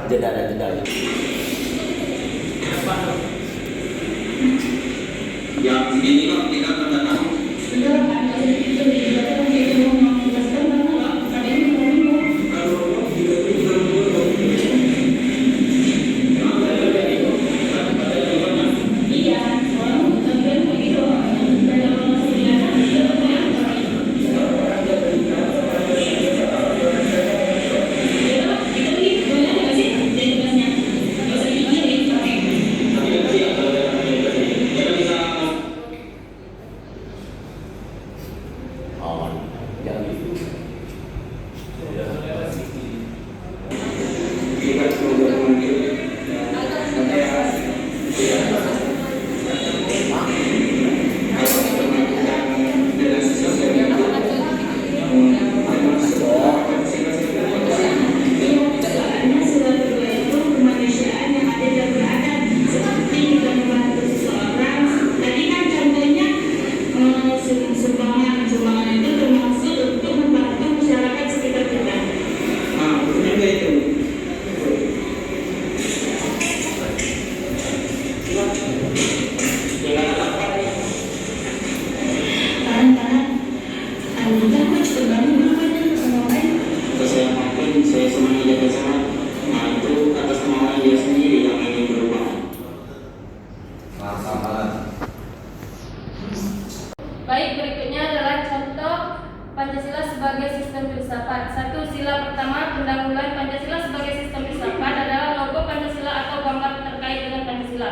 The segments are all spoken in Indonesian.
Jeda dan jeda. Yang ini kok tidak mendatang. Baik, berikutnya adalah contoh Pancasila sebagai sistem filsafat. 1. Sila pertama, pendahuluan Pancasila sebagai sistem filsafat adalah logo Pancasila atau gambar terkait dengan Pancasila.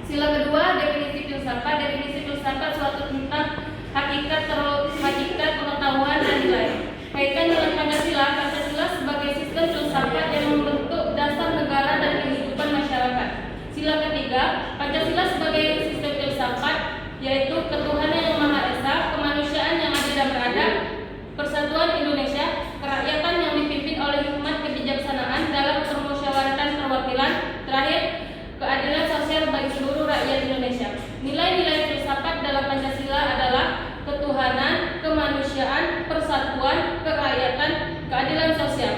Sila kedua, definisi filsafat. Definisi filsafat suatu tentang hakikat pengetahuan dan nilai. Kaitan dengan Pancasila, Pancasila sebagai sistem filsafat yang membentuk dasar negara dan kehidupan masyarakat. Sila ketiga, Pancasila sebagai sistem filsafat yaitu ketuhanan yang Maha Esa, kemanusiaan yang adil dan beradab, persatuan Indonesia, kerakyatan yang dipimpin oleh hikmat kebijaksanaan dalam permusyawaratan perwakilan, terakhir keadilan sosial bagi seluruh rakyat Indonesia. Nilai-nilai filsafat dalam Pancasila adalah ketuhanan, kemanusiaan, persatuan, kerakyatan, keadilan sosial.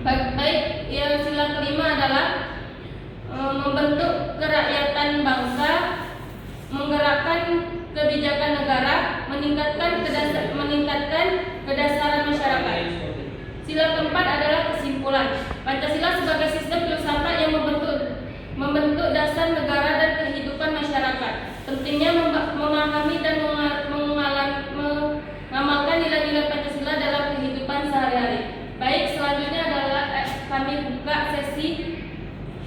Baik, yang sila kelima adalah membentuk kerakyatan bangsa, menggerakkan kebijakan negara, meningkatkan kedasaran masyarakat. Sila keempat adalah kesimpulan. Pancasila sebagai sistem filsafat yang membentuk dasar negara dan kehidupan masyarakat. Pentingnya memahami dan mengamalkan nilai-nilai Pancasila dalam kehidupan sehari-hari.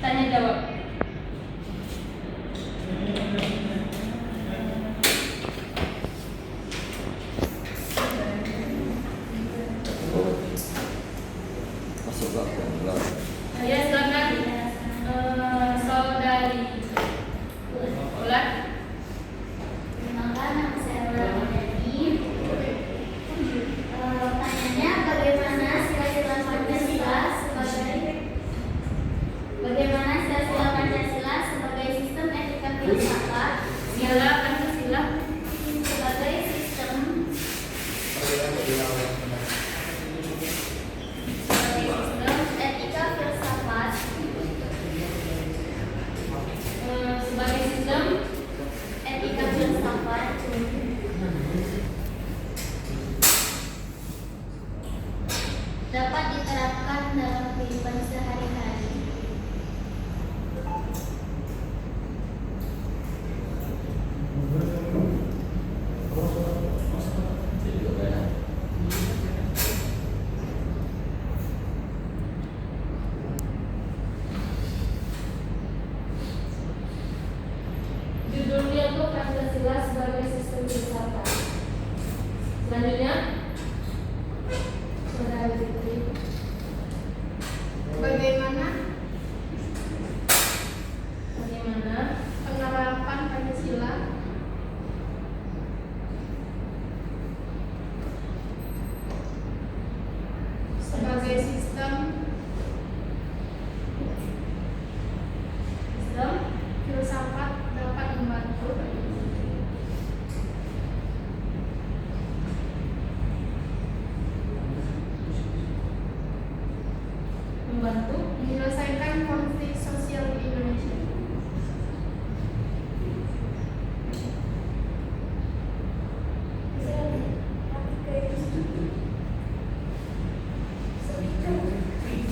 Tanya jawab. Masuk enggak? Ya silakan saudari Ulan. Perkenalkan, nama saya Ulan Mardani. Pertanyaannya, bagaimana sila-sila Pancasila sebagai sistem etika filsafat Sila Pancasila sebagai sistem etika filsafat sebagai sistem etika filsafat dapat diterapkan dalam kehidupan sehari-hari. Jadi juga banyak. judulnya tuh Pancasila sebagai sistem filsafat. Selanjutnya saudari Fitri. Bagaimana penerapan Pancasila sebagai sistem filsafat dapat membantu menyelesaikan konflik sosial di Indonesia.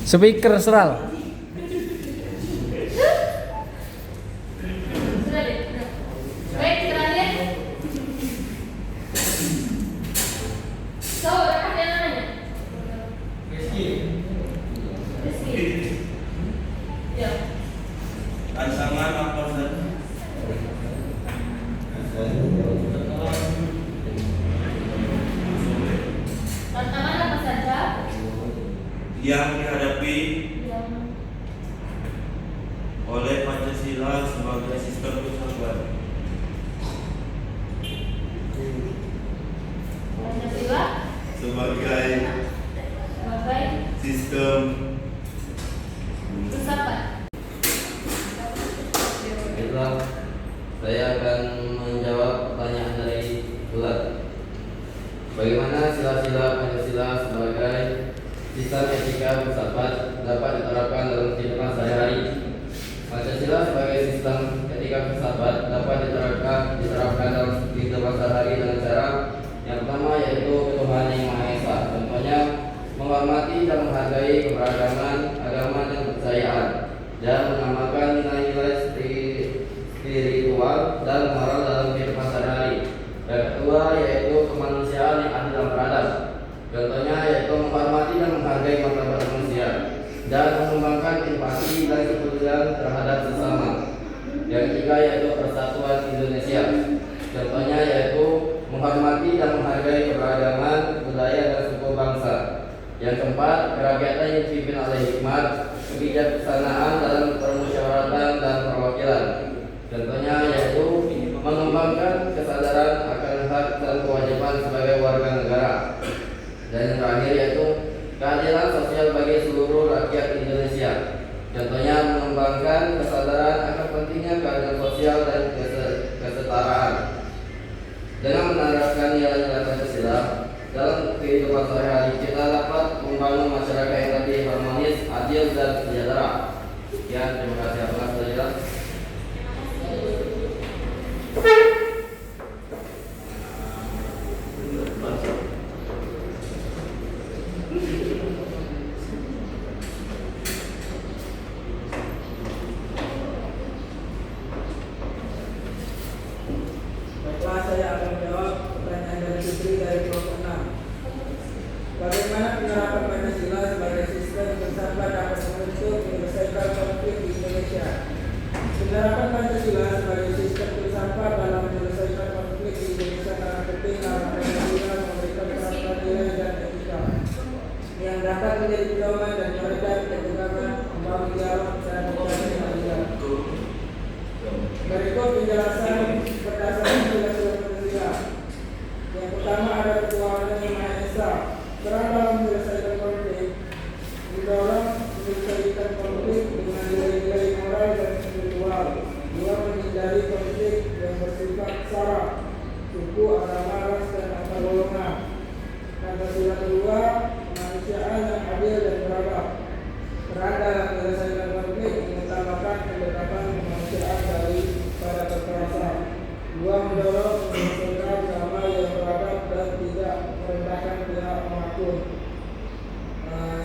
Speaker Seral. Sudah deh. Baik, terakhir. So, rekan yang nanya. Rizky. Ya. Rancangan apa saja Tantangan apa saja yang dihadapi yang oleh Pancasila sebagai sistem filsafat? Pancasila Sebagai sebagai sistem filsafat. Baiklah, saya akan menjawab pertanyaan dari Ulan. Bagaimana sila-sila Pancasila sebagai sistem etika filsafat dapat diterapkan dalam kehidupan sehari-hari? Pancasila sebagai sistem etika filsafat dapat diterapkan dalam kehidupan sehari-hari dengan cara yang pertama yaitu ketuhanan yang Maha Esa. Contohnya menghormati dan menghargai keberagaman agama dan kepercayaan dan mengamalkan nilai-nilai spiritual dan moral dalam kehidupan sehari-hari. Yang kedua yaitu kemanusiaan yang adil dan beradab. Contohnya yaitu menghormati dan menghargai martabat manusia dan mengembangkan empati dan kepedulian terhadap sesama. Yang ketiga yaitu persatuan Indonesia. Contohnya yaitu menghormati dan menghargai keberagaman budaya dan suku bangsa. Yang keempat, kerakyatan yang dipimpin oleh hikmat, kebijaksanaan dalam permusyawaratan dan perwakilan. Contohnya yaitu mengembangkan kesadaran akan hak dan kewajiban sebagai warga negara. Dan yang terakhir yaitu keadilan sosial bagi seluruh rakyat Indonesia. Contohnya mengembangkan kesadaran akan pentingnya keadilan sosial dan kesetaraan. Dengan menerapkan nilai-nilai Pancasila dalam kehidupan sehari-hari, kita dapat membangun masyarakat yang lebih harmonis, adil dan sejahtera. Sekian, terima kasih atas perhatian. Baiklah, saya akan menjawab pertanyaan dari Fitri dari kelompok 6. Bagaimana penerapan Pancasila sebagai sistem filsafat dapat membentuk menyelesaikan konflik di Indonesia? Pancasila sebagai sistem filsafat dalam menyelesaikan konflik di Indonesia sangat penting karena Pancasila memberikan peraturan nilai dan etika yang dapat menjadi pedoman dan meredam ketegangan, membangun dialog dan mencari keadilan. Berikut penjelasan berdasarkan filosofi Pancasila. Yang pertama ada Ketuhanan yang Maha Esa. Peran dalam menyelesaikan konflik didorong menyelesaikan konflik dengan nilai-nilai moral dan spiritual. Dua, menghindari konflik yang bersifat sara, suku, agama, ras, dan antar golongan. Pancasila kedua, kemanusiaan yang adil dan beradab. Peran dalam menyelesaikan konflik mengutamakan pendekatan kemanusiaan daripada kekerasan. Dua, mendorong menyelesaikan agama yang beradab dan tidak merendahkan pihak manapun.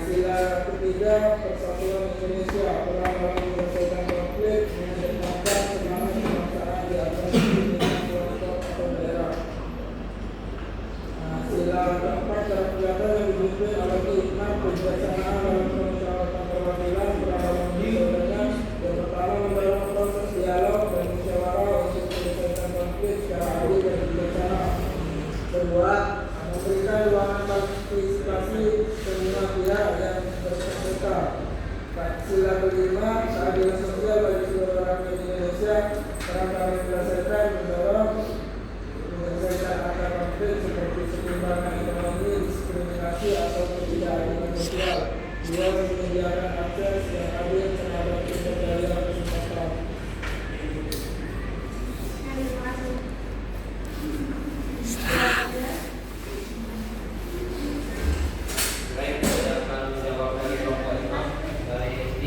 Sila ketiga, persatuan Indonesia. Peran dalam menyelesaikan konflik mengedepankan semangat kebangsaan di atas kepentingan kelompok atau daerah. Sila keempat, cara kerja yang dipimpin oleh hikmat kebijaksanaan dalam pemusyawaratan perwakilan. Peran dalam menyelesaikannya yang pertama, mendorong proses dialog dan musyawarah untuk menyelesaikan konflik secara adil dan bijaksana. Kedua, memberikan ruangan partisipasi semua pihak yang bersengketa. Sila kelima, keadilan sosial bagi seluruh rakyat Indonesia. Peran dalam menyelesaikan mendorong menyelesaikan akar konflik seperti ketimpangan ekonomi, diskriminasi atau ketidakadilan sosial. Dua, menyediakan akses yang adil terhadap sumber daya kesempatan. Terima kasih. Baik, saya akan menjawab dari kelompok 5 dari SD.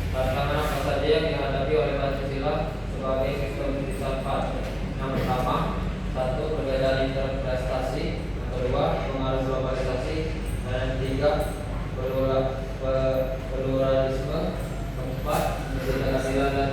Tantangan apa saja yang dihadapi oleh Pancasila sebagai sistem filsafat? Yang pertama, satu, perbedaan interpretasi. Yang kedua, pengaruh globalisasi. Dan yang ketiga, pluralisme. Keempat, keadilan dan